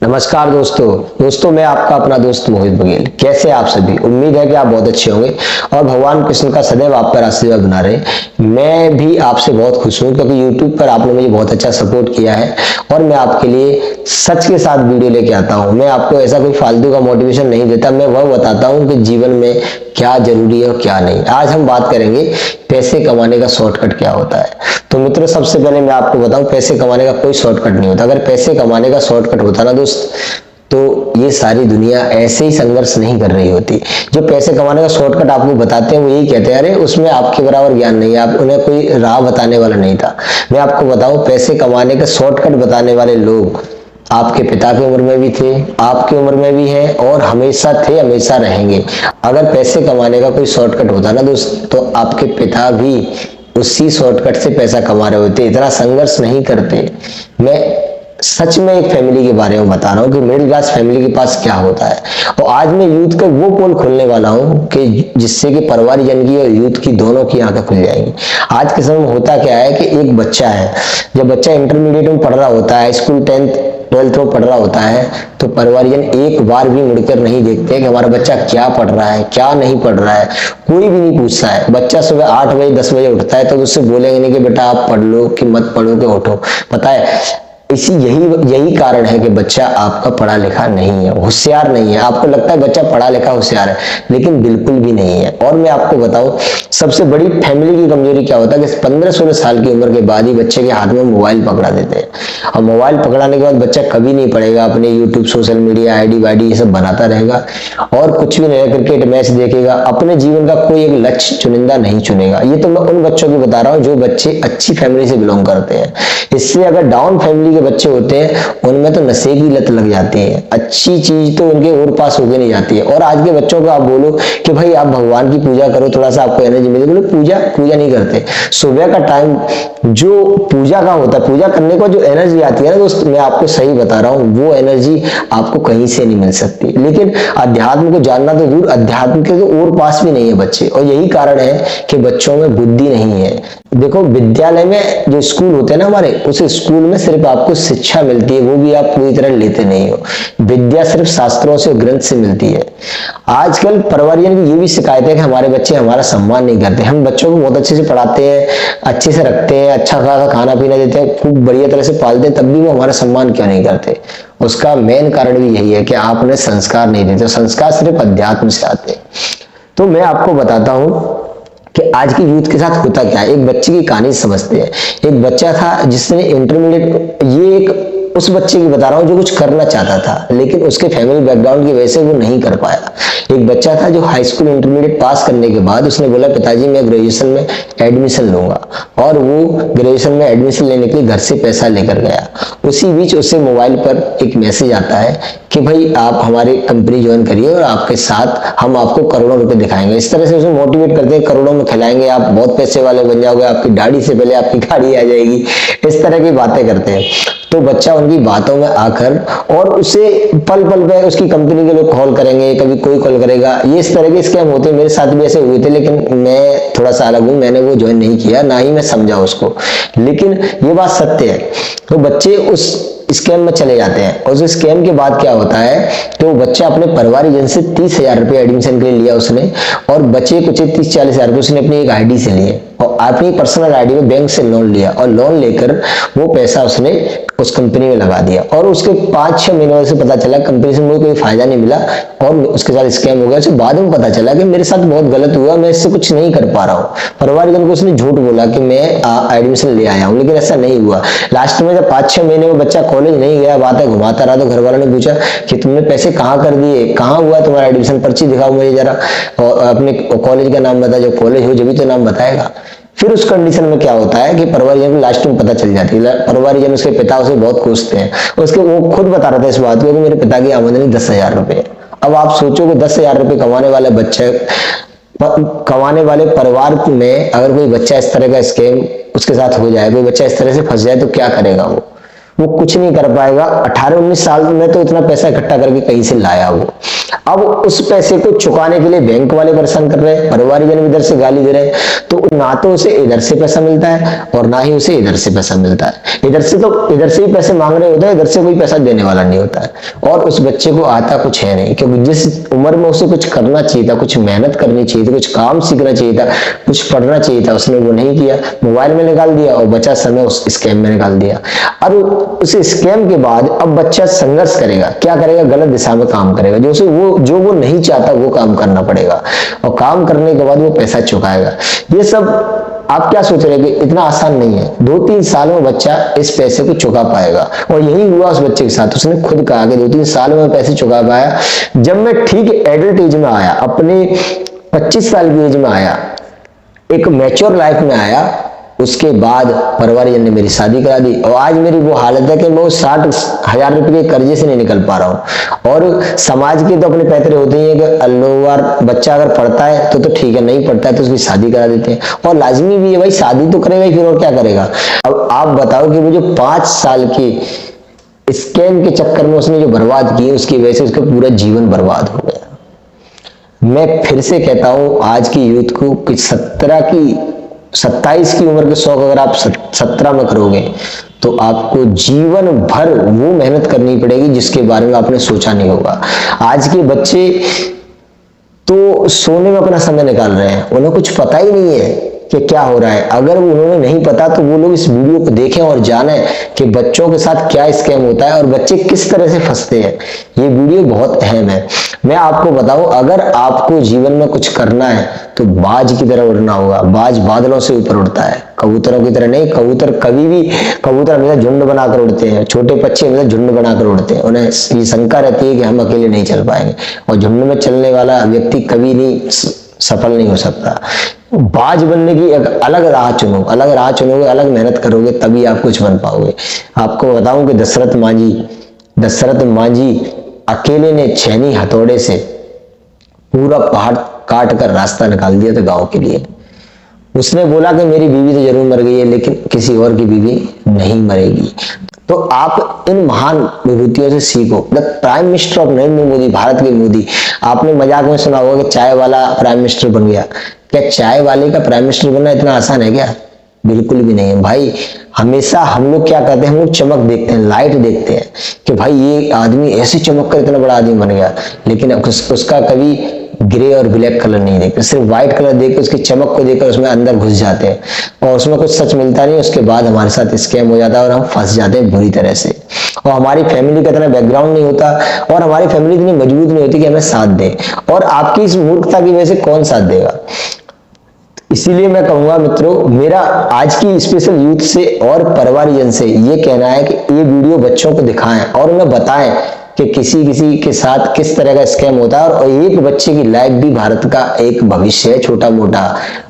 नमस्कार दोस्तों मैं आपका अपना दोस्त मोहित बघेल। कैसे आप सभी? उम्मीद है कि आप बहुत अच्छे होंगे और भगवान कृष्ण का सदैव आप पर आशीर्वाद बना रहे। मैं भी आपसे बहुत खुश हूं क्योंकि YouTube पर आपने मुझे बहुत अच्छा सपोर्ट किया है और मैं आपके लिए सच के साथ वीडियो लेके आता हूं। मैं आपको ऐसा कोई फालतू का मोटिवेशन नहीं देता, मैं वह बताता हूं कि जीवन में क्या जरूरी है और क्या नहीं। आज हम बात करेंगे पैसे कमाने का शॉर्टकट क्या होता है। तो मित्रों, सबसे पहले मैं आपको बताऊं, पैसे कमाने का कोई शॉर्टकट नहीं होता। अगर पैसे कमाने का शॉर्टकट होता ना दोस्त, तो ये सारी दुनिया ऐसे ही संघर्ष नहीं कर रही होती। जो पैसे कमाने का शॉर्टकट आपको बताते हैं वो यही कहते हैं, अरे उसमें आपके बराबर ज्ञान नहीं है, आप उन्हें कोई राह बताने वाला नहीं था। मैं आपको बताऊं, पैसे कमाने का शॉर्टकट बताने वाले लोग आपके पिता की उम्र में भी थे, आपकी उम्र में भी है और हमेशा थे, हमेशा रहेंगे। अगर पैसे कमाने का कोई शॉर्टकट होता ना दोस्त, तो आपके पिता भी उसी शॉर्टकट से पैसा कमा रहे होते, इतना संघर्ष नहीं करते। मैं सच में एक फैमिली के बारे में बता रहा हूँ कि मिडिल क्लास फैमिली के पास क्या होता है। और आज मैं यूथ का वो पोल खोलने वाला हूँ कि जिससे कि परिवारजन की और यूथ की दोनों की आंखें खुल जाएंगी। आज के समय में होता क्या है कि एक बच्चा है, जब बच्चा इंटरमीडिएट में पढ़ रहा होता है, स्कूल 10th 12th में पढ़ रहा होता है, तो परिवारजन एक बार भी मुड़कर नहीं देखते कि हमारा बच्चा क्या पढ़ रहा है, क्या नहीं पढ़ रहा है। कोई भी नहीं पूछता है। बच्चा सुबह 8 बजे 10 बजे उठता है तो उससे बोलेंगे नहीं कि बेटा आप पढ़ लो कि मत पढ़ो कि उठो। पता है, यही कारण है कि बच्चा आपका पढ़ा लिखा नहीं है, होशियार नहीं है। आपको लगता है बच्चा पढ़ा लिखा होशियार है, लेकिन बिल्कुल भी नहीं है। और मैं आपको बताऊं, सबसे बड़ी फैमिली की कमजोरी क्या होता है कि 15-16 साल की उम्र के बाद ही बच्चे के हाथ में मोबाइल पकड़ा देते हैं। और मोबाइल पकड़ाने के बाद बच्चा कभी नहीं पढ़ेगा, अपने यूट्यूब सोशल मीडिया आईडी वाईडी ये सब बनाता रहेगा और कुछ भी नहीं, क्रिकेट मैच देखेगा, अपने जीवन का कोई एक लक्ष्य चुनिंदा नहीं चुनेगा। ये तो मैं उन बच्चों की बता रहा हूँ जो बच्चे अच्छी फैमिली से बिलोंग करते हैं। इससे अगर डाउन फैमिली के बच्चे होते हैं, उनमें तो नशे की लत लग जाती है, अच्छी चीज तो उनके और पास होके नहीं जाती है। और आज के बच्चों को आप बोलो कि भाई आप भगवान की पूजा करो, थोड़ा सा आपको एनर्जी मिले, बोलो पूजा नहीं करते। सुबह का टाइम जो पूजा का होता है, पूजा करने को जो एनर्जी आती है ना दोस्त, मैं आपको सही बता रहा हूँ, वो एनर्जी आपको कहीं से नहीं मिल सकती। लेकिन अध्यात्म को जानना तो दूर, अध्यात्म के तो और पास भी नहीं है बच्चे। और यही कारण है कि बच्चों में बुद्धि नहीं है। देखो, विद्यालय में जो स्कूल होते हैं ना हमारे, उस स्कूल में सिर्फ आपको शिक्षा मिलती है, वो भी आप पूरी तरह लेते नहीं हो। विद्या सिर्फ शास्त्रों से, ग्रंथ से मिलती है। आजकल परिवारजन की ये भी शिकायत है कि हमारे बच्चे हमारा सम्मान नहीं करते। हम बच्चों को बहुत अच्छे से पढ़ाते हैं, अच्छे से रखते हैं, अच्छा खासा खाना पीना देते हैं, खूब बढ़िया तरह से पालते हैं, तब भी वो हमारा सम्मान क्यों नहीं करते? उसका मेन कारण भी यही है कि आप उन्हें संस्कार नहीं देते। संस्कार सिर्फ अध्यात्म से आते हैं। तो मैं आपको बताता हूँ कि आज की यूथ के साथ होता क्या है। एक बच्चे की कहानी समझते हैं। एक बच्चा था जिसने इंटरमीडिएट, ये एक उस बच्चे की बता रहा हूँ जो कुछ करना चाहता था, लेकिन उसके फैमिली बैकग्राउंड की वजह से वो नहीं कर पाया। एक बच्चा था जो हाई स्कूल इंटरमीडिएट पास करने के बाद उसने बोला, पिताजी मैं ग्रेजुएशन में एडमिशन लूंगा, और वो ग्रेजुएशन में एडमिशन लेने के लिए घर से पैसा लेकर गया। उसी बीच उससे मोबाइल पर एक मैसेज आता है कि भाई आप हमारी कंपनी ज्वाइन करिए और आपके साथ हम आपको करोड़ों रुपए दिखाएंगे। इस तरह से उसे मोटिवेट करते हैं, करोड़ों में खिलाएंगे, आप बहुत पैसे वाले बन जाओगे, आपकी दाढ़ी से पहले आपकी गाड़ी आ जाएगी, इस तरह की बातें करते हैं। तो बच्चा उनकी बातों में आकर, और उसे पल पल पे उसकी कंपनी के लोग कॉल करेंगे, कभी कोई कॉल करेगा। ये इस तरह के स्कैम होते हैं, मेरे साथ भी ऐसे हुए थे, लेकिन मैं थोड़ा सा अलग हूँ, मैंने वो ज्वाइन नहीं किया, ना ही मैं समझा उसको, लेकिन ये बात सत्य है। तो बच्चे उस स्कैम में चले जाते हैं, और उस स्कैम के बाद क्या होता है तो बच्चा अपने परिवारजन से 30,000 रुपए एडमिशन के लिए लिया उसने, और बचे कुछ 30-40 हजार रुपए उसने अपनी एक आईडी से लिए और अपनी पर्सनल आईडी में बैंक से लोन लिया, और लोन लेकर वो पैसा उसने उस कंपनी में लगा दिया। और उसके 5-6 महीनों से पता चला कंपनी से मुझे कोई फायदा नहीं मिला और उसके साथ स्कैम हो गया। उसके बाद में पता चला कि मेरे साथ बहुत गलत हुआ, मैं इससे कुछ नहीं कर पा रहा हूँ। परिवारजन को उसने झूठ बोला कि मैं एडमिशन ले आया हूँ, लेकिन ऐसा नहीं हुआ। लास्ट में जब 5-6 महीने में बच्चा कॉलेज नहीं गया, बातें घुमाता रहा, तो घर वालों ने पूछा कि तुमने पैसे कहाँ कर दिए, कहाँ हुआ तुम्हारा एडमिशन, पर्ची दिखाओ मुझे जरा, और अपने कॉलेज का नाम बता, जो कॉलेज हो जब तो नाम बताएगा। फिर उस कंडीशन में क्या होता है कि परिवारजन को लास्ट में पता चल जाती है। परिवारजन उसके पिता उसे बहुत कोसते हैं। उसके वो खुद बता रहा था इस बात को कि मेरे पिता की आमदनी 10,000 रुपए। अब आप सोचो कि 10,000 रुपए कमाने वाले बच्चे, कमाने वाले परिवार में अगर कोई बच्चा इस तरह का स्कैम उसके साथ हो जाए, कोई बच्चा इस तरह से फंस जाए, तो क्या करेगा वो वो कुछ नहीं कर पाएगा। 18-19 साल में तो इतना पैसा इकट्ठा करके कहीं से लाया वो। अब उस पैसे को चुकाने के लिए बैंक वाले परेशान कर रहे हैं, परिवारजन भी इधर से गाली दे रहे हैं, तो ना तो उसे इधर से पैसा मिलता है और ना ही उसे इधर से पैसा मिलता है। इधर से ही पैसे मांग रहे होते हैं, इधर से कोई पैसा देने वाला नहीं होता है। और उस बच्चे को आता कुछ है नहीं, क्योंकि जिस उम्र में उसे कुछ करना चाहिए था, कुछ मेहनत करनी चाहिए थी, कुछ काम सीखना चाहिए था, कुछ पढ़ना चाहिए था, उसने वो नहीं किया, मोबाइल में निकाल दिया और बचा समय उस स्कैम में निकाल दिया। अब उस स्कैम के बाद अब बच्चा संघर्ष करेगा, क्या करेगा, गलत दिशा में काम करेगा, जो वो नहीं चाहता वो काम करना पड़ेगा, और काम करने के बाद वो पैसा चुकाएगा। ये सब आप क्या सोच रहे हैं कि इतना आसान नहीं है। 2-3 साल में बच्चा इस पैसे को चुका पाएगा, और यही हुआ उस बच्चे के साथ। उसने खुद कहा कि 2-3 साल में पैसे चुका पाया। जब मैं ठीक एडल्ट एज में आया, अपने 25 साल की एज में आया, एक मैच्योर लाइफ में आया, उसके बाद परिवारजन ने मेरी शादी करा दी। और आज मेरी वो हालत है कि मैं 60,000 रुपए के कर्जे से नहीं निकल पा रहा हूँ। और समाज के तो अपने पैतरे होते ही है कि लोग बच्चा अगर पढ़ता है तो ठीक है, नहीं पढ़ता है तो उसकी शादी करा देते हैं, और लाजमी भी है भाई, शादी तो करेगा ही, फिर और क्या करेगा। अब आप बताओ कि वो जो 5 साल की स्कैम के चक्कर में उसने जो बर्बाद किए, उसकी वजह से उसका पूरा जीवन बर्बाद हो गया। मैं फिर से कहता हूं आज की यूथ को कि 27 की उम्र के शौक अगर आप 17 में करोगे तो आपको जीवन भर वो मेहनत करनी पड़ेगी जिसके बारे में आपने सोचा नहीं होगा। आज के बच्चे तो सोने में अपना समय निकाल रहे हैं, उन्हें कुछ पता ही नहीं है कि क्या हो रहा है। अगर उन्होंने नहीं पता तो वो लोग इस वीडियो को देखें और जाने कि बच्चों के साथ क्या स्कैम होता है और बच्चे किस तरह से फंसते हैं। ये वीडियो बहुत अहम है। मैं आपको बताऊं, अगर आपको जीवन में कुछ करना है तो बाज की तरह उड़ना होगा। बाज बादलों से ऊपर उड़ता है, कबूतरों की तरह नहीं। कबूतर हमेशा झुंड बनाकर उड़ते हैं, छोटे बच्चे हमेशा झुंड बनाकर उड़ते हैं। उन्हें ये शंका रहती है कि हम अकेले नहीं चल पाएंगे, और झुंड में चलने वाला व्यक्ति कभी नहीं सफल नहीं हो सकता। बाज बनने की एक अलग राह चुनो, अलग मेहनत करोगे तभी आप कुछ बन पाओगे। आपको बताऊं कि दशरथ मांझी अकेले ने छेनी हथौड़े से पूरा पहाड़ काट कर रास्ता निकाल दिया था गांव के लिए। उसने बोला कि मेरी बीवी तो जरूर मर गई है, लेकिन किसी और की बीवी नहीं मरेगी। तो आप इन महान विभूतियों से सीखो। The prime minister of Narendra Modi, Bharat के मोदी, आपने मजाक में सुना होगा कि चाय वाला प्राइम मिनिस्टर बन गया। क्या चाय वाले का प्राइम मिनिस्टर बनना इतना आसान है क्या? बिल्कुल भी नहीं है भाई। हमेशा हम लोग क्या करते हैं, हम लोग चमक देखते हैं, लाइट देखते हैं कि भाई ये आदमी ऐसे चमक कर इतना बड़ा आदमी बन गया, लेकिन उसका कभी ग्रे और ब्लैक कलर नहीं देखते, सिर्फ व्हाइट कलर देख के उसकी चमक को देखकर उसमें अंदर घुस जाते हैं, और उसमें कुछ सच मिलता नहीं। उसके बाद हमारे साथ स्कैम हो जाता है और हम फंस जाते हैं बुरी तरह से। और हमारी फैमिली का इतना बैकग्राउंड नहीं होता, और हमारी फैमिली इतनी मजबूत नहीं होती कि हमें साथ दे, और आपकी इस मूर्खता की वजह से कौन साथ देगा। इसीलिए मैं कहूंगा मित्रों, मेरा आज की स्पेशल यूथ से और परिवारजन से ये कहना है कि ये वीडियो बच्चों को दिखाएं और उन्हें बताएं कि किसी के साथ किस तरह का स्कैम होता है। और एक बच्चे की लाइफ भी भारत का एक भविष्य है, छोटा मोटा।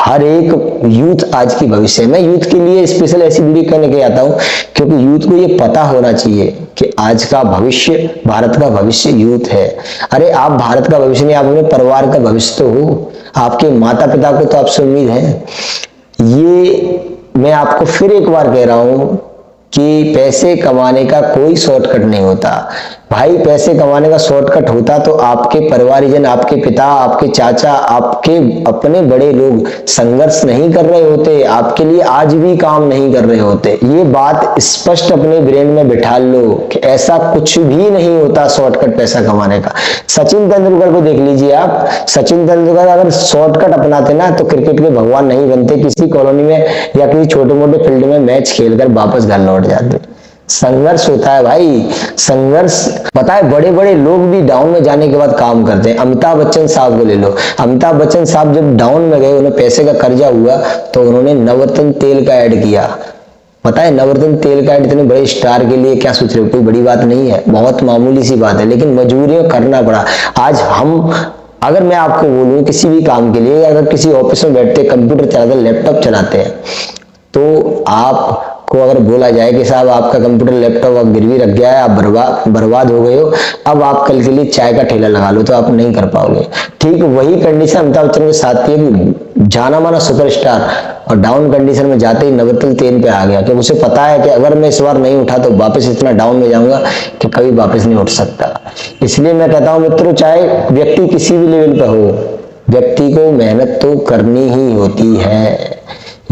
हर एक यूथ आज की भविष्य है। मैं यूथ के लिए स्पेशल ऐसी वीडियो करने के आता हूँ क्योंकि यूथ को ये पता होना चाहिए कि आज का भविष्य, भारत का भविष्य यूथ है। अरे आप भारत का भविष्य नहीं, आप अपने परिवार का भविष्य तो हो। आपके माता पिता को तो आपसे उम्मीद है। ये मैं आपको फिर एक बार कह रहा हूं कि पैसे कमाने का कोई शॉर्टकट नहीं होता भाई। पैसे कमाने का शॉर्टकट होता तो आपके परिवारजन, आपके पिता, आपके चाचा, आपके अपने बड़े लोग संघर्ष नहीं कर रहे होते, आपके लिए आज भी काम नहीं कर रहे होते। ये बात स्पष्ट अपने ब्रेन में बिठा लो कि ऐसा कुछ भी नहीं होता शॉर्टकट पैसा कमाने का। सचिन तेंदुलकर को देख लीजिए आप। सचिन तेंदुलकर अगर शॉर्टकट अपनाते ना तो क्रिकेट के भगवान नहीं बनते, किसी कॉलोनी में या किसी छोटे मोटे फील्ड में मैच खेलकर वापस घर लौट जाते। संघर्ष होता है भाई, संघर्ष। पता है बड़े बड़े लोग भी डाउन में जाने के बाद काम करते हैं। अमिताभ बच्चन साहब को ले लो। अमिताभ बच्चन साहब जब डाउन में गए, उन्हें पैसे का कर्जा हुआ तो उन्होंने नवरत्न तेल का ऐड किया। पता है नवरत्न तेल का ऐड इतने बड़े स्टार के लिए क्या सोच रहे हो, कोई बड़ी बात नहीं है, बहुत मामूली सी बात है, लेकिन मजबूरी में करना पड़ा। आज हम, अगर मैं आपको बोलूं किसी भी काम के लिए, अगर किसी ऑफिस में बैठते कंप्यूटर चलाते, लैपटॉप चलाते हैं, तो आप को अगर बोला जाए कि साहब आपका कंप्यूटर लैपटॉप आप गिरवी रख गया है, आप बर्बाद हो गए हो, अब आप कल के लिए चाय का ठेला लगा लो, तो आप नहीं कर पाओगे। ठीक वही कंडीशन अमिताभ बच्चन के साथ थी। जाना माना सुपरस्टार, और डाउन कंडीशन में जाते ही नवतल तेन पे आ गया, क्योंकि उसे पता है कि अगर मैं इस बार नहीं उठा तो वापस इतना डाउन में जाऊंगा कि कभी वापस नहीं उठ सकता। इसलिए मैं कहता हूं मित्रों, चाहे व्यक्ति किसी भी लेवल पे हो, व्यक्ति को मेहनत तो करनी ही होती है,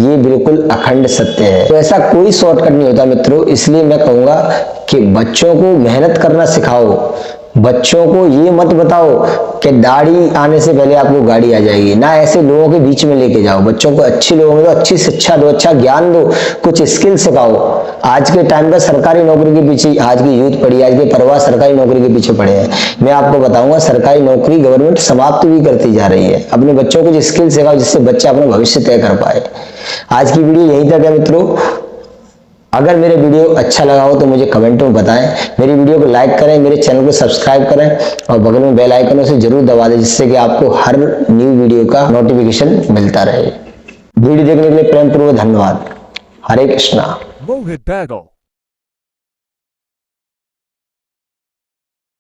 ये बिल्कुल अखंड सत्य है। तो ऐसा कोई शॉर्टकट नहीं होता मित्रों। इसलिए मैं कहूंगा कि बच्चों को मेहनत करना सिखाओ, बच्चों को ये मत बताओ कि दाढ़ी आने से पहले आपको गाड़ी आ जाएगी, ना ऐसे लोगों के बीच में लेके जाओ। बच्चों को अच्छे लोगों में अच्छी शिक्षा दो, अच्छा ज्ञान दो, कुछ स्किल सिखाओ। आज के टाइम पे सरकारी नौकरी के पीछे आज की यूथ पड़ी, आज के परिवार सरकारी नौकरी के पीछे पड़े हैं। मैं आपको बताऊंगा, सरकारी नौकरी गवर्नमेंट समाप्त भी करती जा रही है। अपने बच्चों को स्किल सिखाओ जिससे बच्चा अपना भविष्य तय कर पाए। आज की वीडियो यहीं तक है मित्रों। अगर मेरे वीडियो अच्छा लगा हो तो मुझे कमेंट में बताएं, मेरी वीडियो को लाइक करें, मेरे चैनल को सब्सक्राइब करें और बगल में बेल आइकन उसे जरूर दबा दें, जिससे कि आपको हर न्यू वीडियो का नोटिफिकेशन मिलता रहे। वीडियो देखने के लिए प्रेम पूर्वक धन्यवाद। हरे कृष्णा। Mohit Bagel.